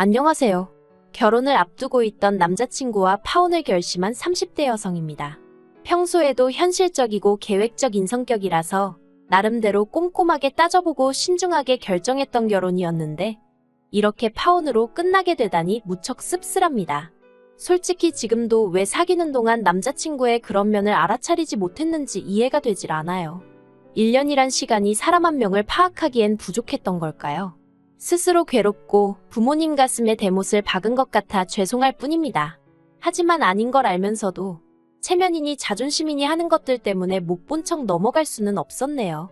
안녕하세요. 결혼을 앞두고 있던 남자친구와 파혼을 결심한 30대 여성입니다. 평소에도 현실적이고 계획적인 성격이라서 나름대로 꼼꼼하게 따져보고 신중하게 결정했던 결혼이었는데 이렇게 파혼으로 끝나게 되다니 무척 씁쓸합니다. 솔직히 지금도 왜 사귀는 동안 남자친구의 그런 면을 알아차리지 못했는지 이해가 되질 않아요. 1년이란 시간이 사람 한 명을 파악하기엔 부족했던 걸까요? 스스로 괴롭고 부모님 가슴에 대못을 박은 것 같아 죄송할 뿐입니다. 하지만 아닌 걸 알면서도 체면이니 자존심이니 하는 것들 때문에 못 본 척 넘어갈 수는 없었네요.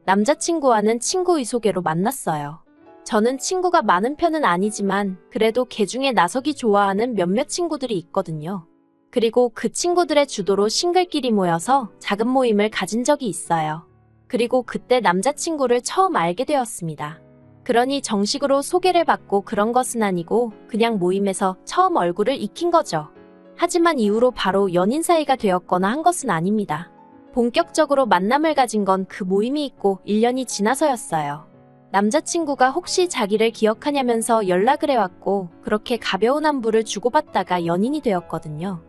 남자친구와는 친구의 소개로 만났어요. 저는 친구가 많은 편은 아니지만 그래도 개중에 나서기 좋아하는 몇몇 친구들이 있거든요. 그리고 그 친구들의 주도로 싱글끼리 모여서 작은 모임을 가진 적이 있어요. 그리고 그때 남자친구를 처음 알게 되었습니다. 그러니 정식으로 소개를 받고 그런 것은 아니고 그냥 모임에서 처음 얼굴을 익힌 거죠. 하지만 이후로 바로 연인 사이가 되었거나 한 것은 아닙니다. 본격적으로 만남을 가진 건 그 모임이 있고 1년이 지나서였어요. 남자친구가 혹시 자기를 기억하냐면서 연락을 해왔고 그렇게 가벼운 안부를 주고받다가 연인이 되었거든요.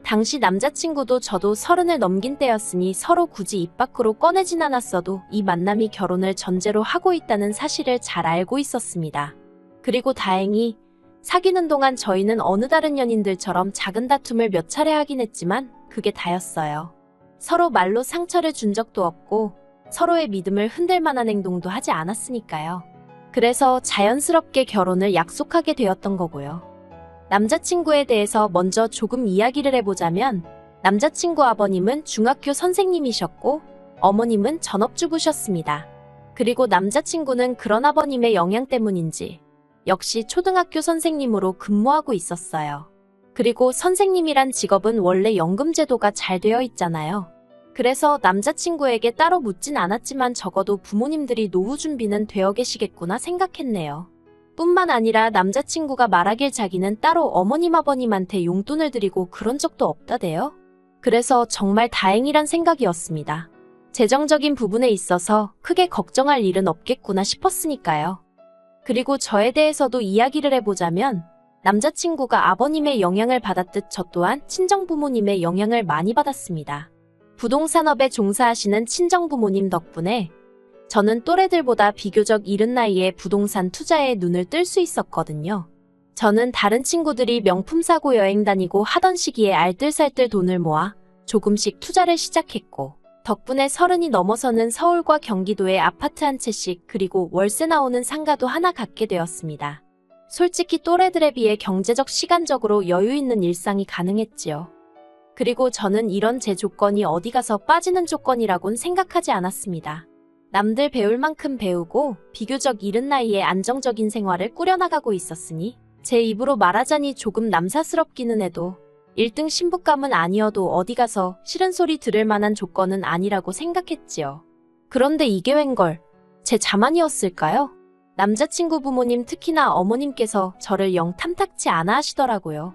당시 남자친구도 저도 30을 넘긴 때였으니 서로 굳이 입 밖으로 꺼내진 않았어도 이 만남이 결혼을 전제로 하고 있다는 사실을 잘 알고 있었습니다. 그리고 다행히 사귀는 동안 저희는 어느 다른 연인들처럼 작은 다툼을 몇 차례 하긴 했지만 그게 다였어요. 서로 말로 상처를 준 적도 없고 서로의 믿음을 흔들 만한 행동도 하지 않았으니까요. 그래서 자연스럽게 결혼을 약속하게 되었던 거고요. 남자친구에 대해서 먼저 조금 이야기를 해보자면 남자친구 아버님은 중학교 선생님이셨고 어머님은 전업주부셨습니다. 그리고 남자친구는 그런 아버님의 영향 때문인지 역시 초등학교 선생님으로 근무하고 있었어요. 그리고 선생님이란 직업은 원래 연금제도가 잘 되어 있잖아요. 그래서 남자친구에게 따로 묻진 않았지만 적어도 부모님들이 노후 준비는 되어 계시겠구나 생각했네요. 뿐만 아니라 남자친구가 말하길 자기는 따로 어머님 아버님한테 용돈을 드리고 그런 적도 없다대요. 그래서 정말 다행이란 생각이었습니다. 재정적인 부분에 있어서 크게 걱정할 일은 없겠구나 싶었으니까요. 그리고 저에 대해서도 이야기를 해보자면 남자친구가 아버님의 영향을 받았듯 저 또한 친정부모님의 영향을 많이 받았습니다. 부동산업에 종사하시는 친정부모님 덕분에 저는 또래들보다 비교적 이른 나이에 부동산 투자에 눈을 뜰 수 있었거든요. 저는 다른 친구들이 명품 사고 여행 다니고 하던 시기에 알뜰살뜰 돈을 모아 조금씩 투자를 시작했고 덕분에 30이 넘어서는 서울과 경기도에 아파트 한 채씩 그리고 월세 나오는 상가도 하나 갖게 되었습니다. 솔직히 또래들에 비해 경제적 시간적으로 여유 있는 일상이 가능했지요. 그리고 저는 이런 제 조건이 어디 가서 빠지는 조건이라곤 생각하지 않았습니다. 남들 배울 만큼 배우고 비교적 이른 나이에 안정적인 생활을 꾸려나가고 있었으니 제 입으로 말하자니 조금 남사스럽기는 해도 1등 신부감은 아니어도 어디 가서 싫은 소리 들을 만한 조건은 아니라고 생각했지요. 그런데 이게 웬걸 제 자만이었을까요? 남자친구 부모님 특히나 어머님께서 저를 영 탐탁치 않아 하시더라고요.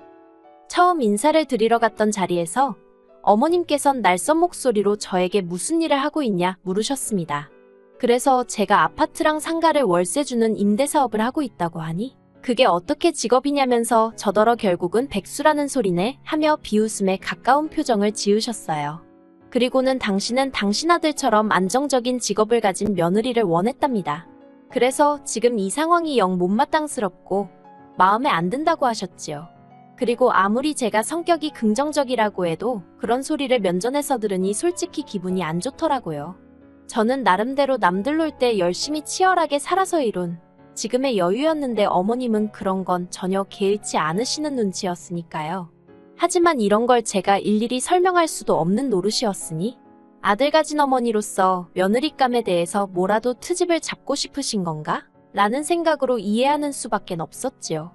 처음 인사를 드리러 갔던 자리에서 어머님께선 날쌘 목소리로 저에게 무슨 일을 하고 있냐 물으셨습니다. 그래서 제가 아파트랑 상가를 월세 주는 임대사업을 하고 있다고 하니 그게 어떻게 직업이냐면서 저더러 결국은 백수라는 소리네 하며 비웃음에 가까운 표정을 지으셨어요. 그리고는 당신은 당신 아들처럼 안정적인 직업을 가진 며느리를 원했답니다. 그래서 지금 이 상황이 영 못마땅스럽고 마음에 안 든다고 하셨지요. 그리고 아무리 제가 성격이 긍정적이라고 해도 그런 소리를 면전에서 들으니 솔직히 기분이 안 좋더라고요. 저는 나름대로 남들 놀 때 열심히 치열하게 살아서 이룬 지금의 여유였는데 어머님은 그런 건 전혀 개의치 않으시는 눈치였으니까요. 하지만 이런 걸 제가 일일이 설명할 수도 없는 노릇이었으니 아들 가진 어머니로서 며느리감에 대해서 뭐라도 트집을 잡고 싶으신 건가? 라는 생각으로 이해하는 수밖엔 없었지요.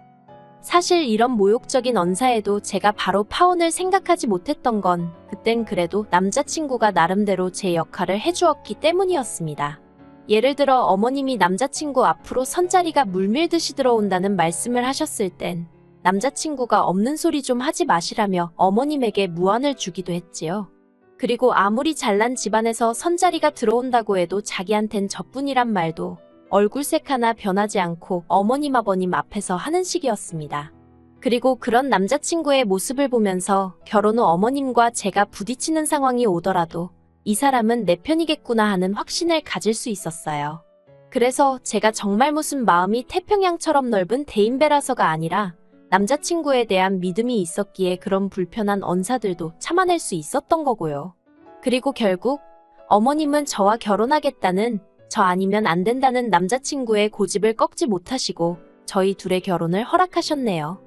사실 이런 모욕적인 언사에도 제가 바로 파혼을 생각하지 못했던 건 그땐 그래도 남자친구가 나름대로 제 역할을 해주었기 때문이었습니다. 예를 들어 어머님이 남자친구 앞으로 선자리가 물밀듯이 들어온다는 말씀을 하셨을 땐 남자친구가 없는 소리 좀 하지 마시라며 어머님에게 무안을 주기도 했지요. 그리고 아무리 잘난 집안에서 선자리가 들어온다고 해도 자기한텐 저뿐이란 말도 얼굴색 하나 변하지 않고 어머님 아버님 앞에서 하는 식이었습니다. 그리고 그런 남자친구의 모습을 보면서 결혼 후 어머님과 제가 부딪히는 상황이 오더라도 이 사람은 내 편이겠구나 하는 확신을 가질 수 있었어요. 그래서 제가 정말 무슨 마음이 태평양처럼 넓은 대인배라서가 아니라 남자친구에 대한 믿음이 있었기에 그런 불편한 언사들도 참아낼 수 있었던 거고요. 그리고 결국 어머님은 저와 결혼하겠다는, 저 아니면 안 된다는 남자친구의 고집을 꺾지 못하시고 저희 둘의 결혼을 허락하셨네요.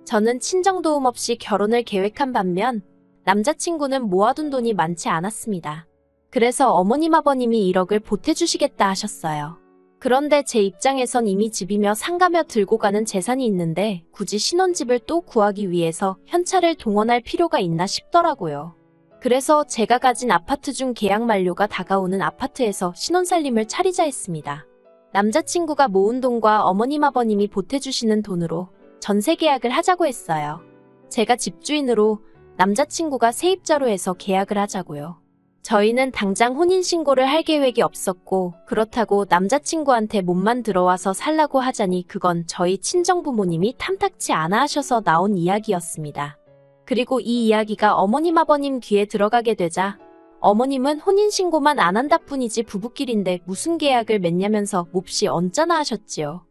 저는 친정도움 없이 결혼을 계획한 반면 남자친구는 모아둔 돈이 많지 않았습니다. 그래서 어머님 아버님이 1억을 보태주시겠다 하셨어요. 그런데 제 입장에선 이미 집이며 상가며 들고 가는 재산이 있는데 굳이 신혼집을 또 구하기 위해서 현찰을 동원할 필요가 있나 싶더라고요. 그래서 제가 가진 아파트 중 계약 만료가 다가오는 아파트에서 신혼살림을 차리자 했습니다. 남자친구가 모은 돈과 어머님 아버님이 보태주시는 돈으로 전세 계약을 하자고 했어요. 제가 집주인으로 남자친구가 세입자로 해서 계약을 하자고요. 저희는 당장 혼인신고를 할 계획이 없었고 그렇다고 남자친구한테 몸만 들어와서 살라고 하자니 그건 저희 친정부모님이 탐탁치 않아 하셔서 나온 이야기였습니다. 그리고 이 이야기가 어머님 아버님 귀에 들어가게 되자 어머님은 혼인신고만 안 한다 뿐이지 부부끼리인데 무슨 계약을 맺냐면서 몹시 언짢아 하셨지요.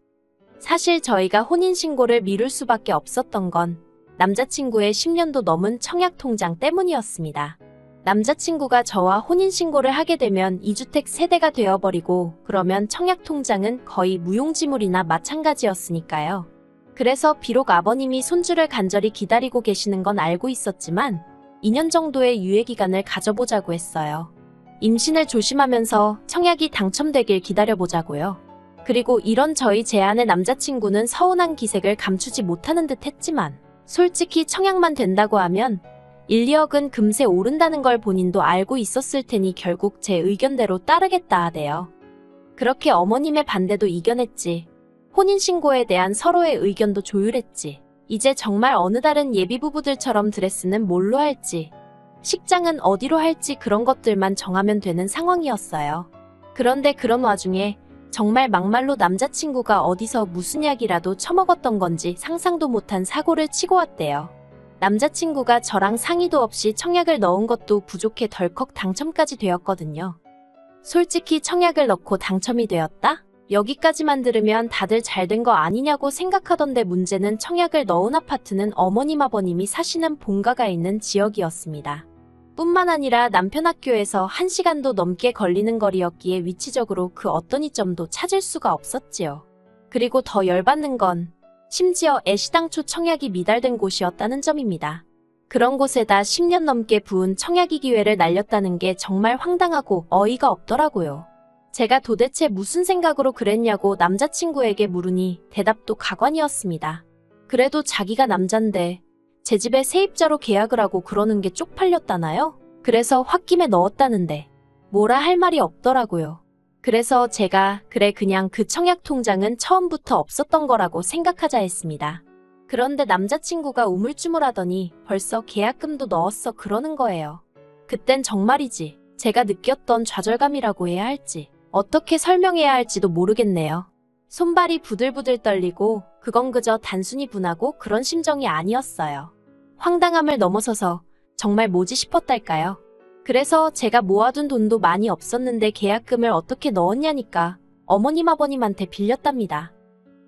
사실 저희가 혼인신고를 미룰 수밖에 없었던 건 남자친구의 10년도 넘은 청약통장 때문이었습니다. 남자친구가 저와 혼인신고를 하게 되면 2주택 세대가 되어버리고 그러면 청약통장은 거의 무용지물이나 마찬가지였으니까요. 그래서 비록 아버님이 손주를 간절히 기다리고 계시는 건 알고 있었지만 2년 정도의 유예기간을 가져보자고 했어요. 임신을 조심하면서 청약이 당첨되길 기다려보자고요. 그리고 이런 저희 제안에 남자친구는 서운한 기색을 감추지 못하는 듯 했지만 솔직히 청약만 된다고 하면 1, 2억은 금세 오른다는 걸 본인도 알고 있었을 테니 결국 제 의견대로 따르겠다 하대요. 그렇게 어머님의 반대도 이겨냈지. 혼인신고에 대한 서로의 의견도 조율했지. 이제 정말 어느 다른 예비부부들처럼 드레스는 뭘로 할지, 식장은 어디로 할지 그런 것들만 정하면 되는 상황이었어요. 그런데 그런 와중에 정말 막말로 남자친구가 어디서 무슨 약이라도 처먹었던 건지 상상도 못한 사고를 치고 왔대요. 남자친구가 저랑 상의도 없이 청약을 넣은 것도 부족해 덜컥 당첨까지 되었거든요. 솔직히 청약을 넣고 당첨이 되었다? 여기까지만 들으면 다들 잘된 거 아니냐고 생각하던데 문제는 청약을 넣은 아파트는 어머님 아버님이 사시는 본가가 있는 지역이었습니다. 뿐만 아니라 남편 학교에서 1시간도 넘게 걸리는 거리였기에 위치적으로 그 어떤 이점도 찾을 수가 없었지요. 그리고 더 열받는 건 심지어 애시당초 청약이 미달된 곳이었다는 점입니다. 그런 곳에다 10년 넘게 부은 청약이 기회를 날렸다는 게 정말 황당하고 어이가 없더라고요. 제가 도대체 무슨 생각으로 그랬냐고 남자친구에게 물으니 대답도 가관이었습니다. 그래도 자기가 남잔데 제 집에 세입자로 계약을 하고 그러는 게 쪽팔렸다나요? 그래서 홧김에 넣었다는데 뭐라 할 말이 없더라고요. 그래서 제가 그냥 그 청약 통장은 처음부터 없었던 거라고 생각하자 했습니다. 그런데 남자친구가 우물쭈물하더니 벌써 계약금도 넣었어 그러는 거예요. 그땐 정말이지 제가 느꼈던 좌절감이라고 해야 할지 어떻게 설명해야 할지도 모르겠네요. 손발이 부들부들 떨리고 그건 그저 단순히 분하고 그런 심정이 아니었어요. 황당함을 넘어서서 정말 뭐지 싶었달까요? 그래서 제가 모아둔 돈도 많이 없었는데 계약금을 어떻게 넣었냐니까 어머님 아버님한테 빌렸답니다.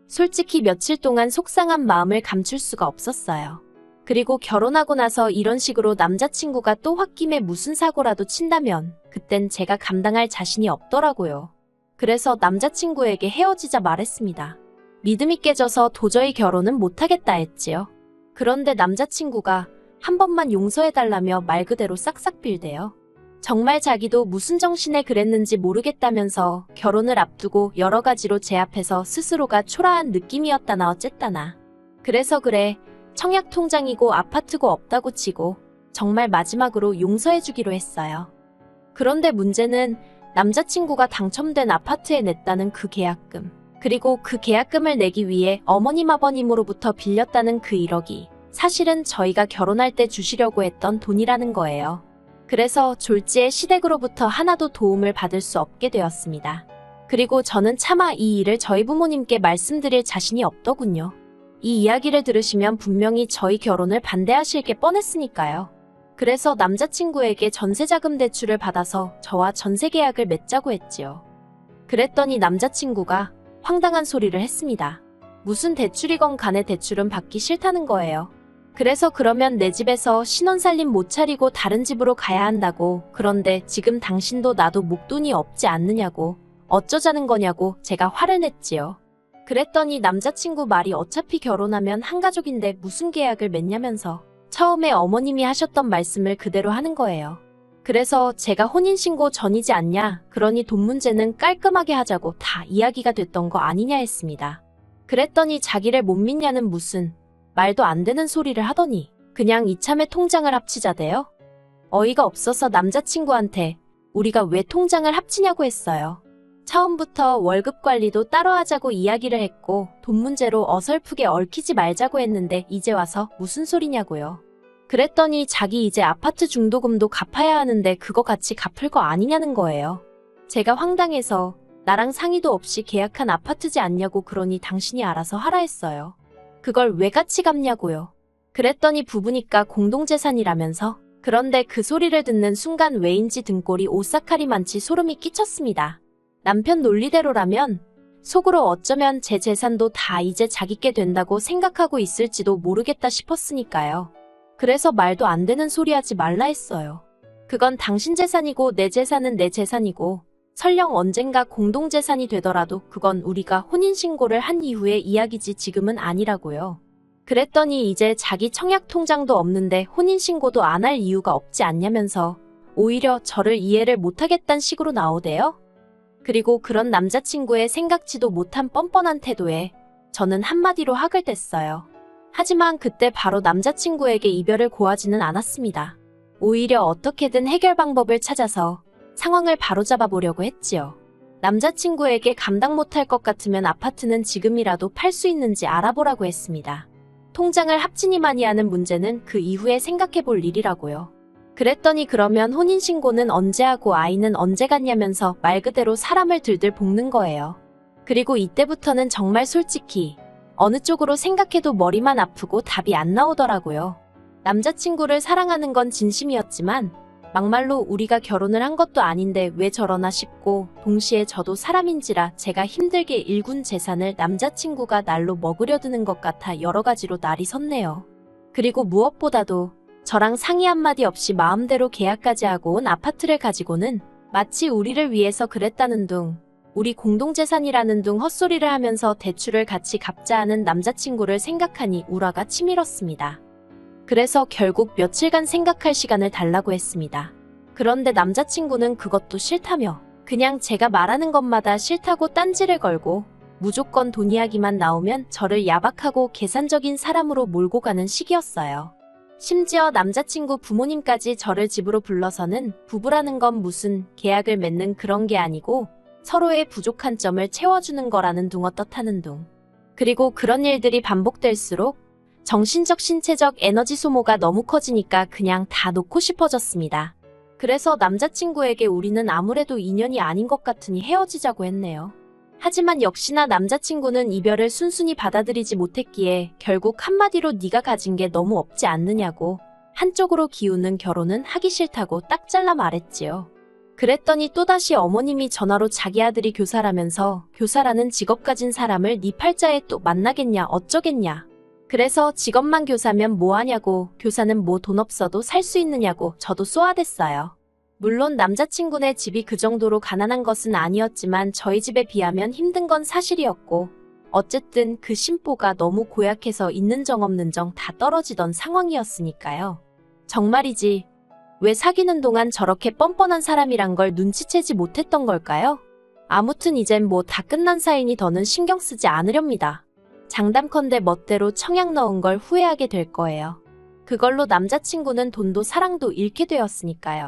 솔직히 며칠 동안 속상한 마음을 감출 수가 없었어요. 그리고 결혼하고 나서 이런 식으로 남자친구가 또 홧김에 무슨 사고라도 친다면 그땐 제가 감당할 자신이 없더라고요. 그래서 남자친구에게 헤어지자 말했습니다. 믿음이 깨져서 도저히 결혼은 못하겠다 했지요. 그런데 남자친구가 한 번만 용서해달라며 말 그대로 싹싹 빌대요. 정말 자기도 무슨 정신에 그랬는지 모르겠다면서 결혼을 앞두고 여러 가지로 제 앞에서 스스로가 초라한 느낌이었다나 어쨌다나. 그래서 그래 청약 통장이고 아파트고 없다고 치고 정말 마지막으로 용서해주기로 했어요. 그런데 문제는 남자친구가 당첨된 아파트에 냈다는 그 계약금, 그리고 그 계약금을 내기 위해 어머님 아버님으로부터 빌렸다는 그 1억이 사실은 저희가 결혼할 때 주시려고 했던 돈이라는 거예요. 그래서 졸지에 시댁으로부터 하나도 도움을 받을 수 없게 되었습니다. 그리고 저는 차마 이 일을 저희 부모님께 말씀드릴 자신이 없더군요. 이 이야기를 들으시면 분명히 저희 결혼을 반대하실 게 뻔했으니까요. 그래서 남자친구에게 전세자금 대출을 받아서 저와 전세 계약을 맺자고 했지요. 그랬더니 남자친구가 황당한 소리를 했습니다. 무슨 대출이건 간에 대출은 받기 싫다는 거예요. 그래서 그러면 내 집에서 신혼살림 못 차리고 다른 집으로 가야 한다고. 그런데 지금 당신도 나도 목돈이 없지 않느냐고. 어쩌자는 거냐고 제가 화를 냈지요. 그랬더니 남자친구 말이 어차피 결혼하면 한 가족인데 무슨 계약을 맺냐면서 처음에 어머님이 하셨던 말씀을 그대로 하는 거예요. 그래서 제가 혼인신고 전이지 않냐, 그러니 돈 문제는 깔끔하게 하자고 다 이야기가 됐던 거 아니냐 했습니다. 그랬더니 자기를 못 믿냐는 무슨 말도 안 되는 소리를 하더니 그냥 이참에 통장을 합치자대요. 어이가 없어서 남자친구한테 우리가 왜 통장을 합치냐고 했어요. 처음부터 월급 관리도 따로 하자고 이야기를 했고 돈 문제로 어설프게 얽히지 말자고 했는데 이제 와서 무슨 소리냐고요. 그랬더니 자기 이제 아파트 중도금도 갚아야 하는데 그거 같이 갚을 거 아니냐는 거예요. 제가 황당해서 나랑 상의도 없이 계약한 아파트지 않냐고 그러니 당신이 알아서 하라 했어요. 그걸 왜 같이 갚냐고요. 그랬더니 부부니까 공동재산이라면서. 그런데 그 소리를 듣는 순간 왜인지 등골이 오싹하리만치 소름이 끼쳤습니다. 남편 논리대로라면 속으로 어쩌면 제 재산도 다 이제 자기께 된다고 생각하고 있을지도 모르겠다 싶었으니까요. 그래서 말도 안 되는 소리 하지 말라 했어요. 그건 당신 재산이고 내 재산은 내 재산이고 설령 언젠가 공동재산이 되더라도 그건 우리가 혼인신고를 한 이후의 이야기지 지금은 아니라고요. 그랬더니 이제 자기 청약 통장도 없는데 혼인신고도 안 할 이유가 없지 않냐면서 오히려 저를 이해를 못하겠다는 식으로 나오대요. 그리고 그런 남자친구의 생각지도 못한 뻔뻔한 태도에 저는 한마디로 학을 뗐어요. 하지만 그때 바로 남자친구에게 이별을 고하지는 않았습니다. 오히려 어떻게든 해결 방법을 찾아서 상황을 바로잡아 보려고 했지요. 남자친구에게 감당 못할 것 같으면 아파트는 지금이라도 팔 수 있는지 알아보라고 했습니다. 통장을 합치니마니 하는 문제는 그 이후에 생각해 볼 일이라고요. 그랬더니 그러면 혼인신고는 언제 하고 아이는 언제 갖냐면서 말 그대로 사람을 들들 볶는 거예요. 그리고 이때부터는 정말 솔직히 어느 쪽으로 생각해도 머리만 아프고 답이 안 나오더라고요. 남자친구를 사랑하는 건 진심이었지만 막말로 우리가 결혼을 한 것도 아닌데 왜 저러나 싶고 동시에 저도 사람인지라 제가 힘들게 일군 재산을 남자친구가 날로 먹으려 드는 것 같아 여러 가지로 날이 섰네요. 그리고 무엇보다도 저랑 상의 한마디 없이 마음대로 계약까지 하고 온 아파트를 가지고는 마치 우리를 위해서 그랬다는 둥, 우리 공동재산이라는 둥 헛소리를 하면서 대출을 같이 갚자 하는 남자친구를 생각하니 우라가 치밀었습니다. 그래서 결국 며칠간 생각할 시간을 달라고 했습니다. 그런데 남자친구는 그것도 싫다며 그냥 제가 말하는 것마다 싫다고 딴지를 걸고 무조건 돈 이야기만 나오면 저를 야박하고 계산적인 사람으로 몰고 가는 식이었어요. 심지어 남자친구 부모님까지 저를 집으로 불러서는 부부라는 건 무슨 계약을 맺는 그런 게 아니고 서로의 부족한 점을 채워주는 거라는 둥 어떻다는 둥. 그리고 그런 일들이 반복될수록 정신적 신체적 에너지 소모가 너무 커지니까 그냥 다 놓고 싶어졌습니다. 그래서 남자친구에게 우리는 아무래도 인연이 아닌 것 같으니 헤어지자고 했네요. 하지만 역시나 남자친구는 이별을 순순히 받아들이지 못했기에 결국 한마디로 네가 가진 게 너무 없지 않느냐고 한쪽으로 기우는 결혼은 하기 싫다고 딱 잘라 말했지요. 그랬더니 또다시 어머님이 전화로 자기 아들이 교사라면서 교사라는 직업 가진 사람을 네 팔자에 또 만나겠냐 어쩌겠냐. 그래서 직업만 교사면 뭐하냐고 교사는 뭐 돈 없어도 살 수 있느냐고 저도 쏘아댔어요. 물론 남자친구네 집이 그 정도로 가난한 것은 아니었지만 저희 집에 비하면 힘든 건 사실이었고 어쨌든 그 심보가 너무 고약해서 있는 정 없는 정 다 떨어지던 상황이었으니까요. 정말이지 왜 사귀는 동안 저렇게 뻔뻔한 사람이란 걸 눈치채지 못했던 걸까요? 아무튼 이젠 뭐 다 끝난 사이니 더는 신경 쓰지 않으렵니다. 장담컨대 멋대로 청약 넣은 걸 후회하게 될 거예요. 그걸로 남자친구는 돈도 사랑도 잃게 되었으니까요.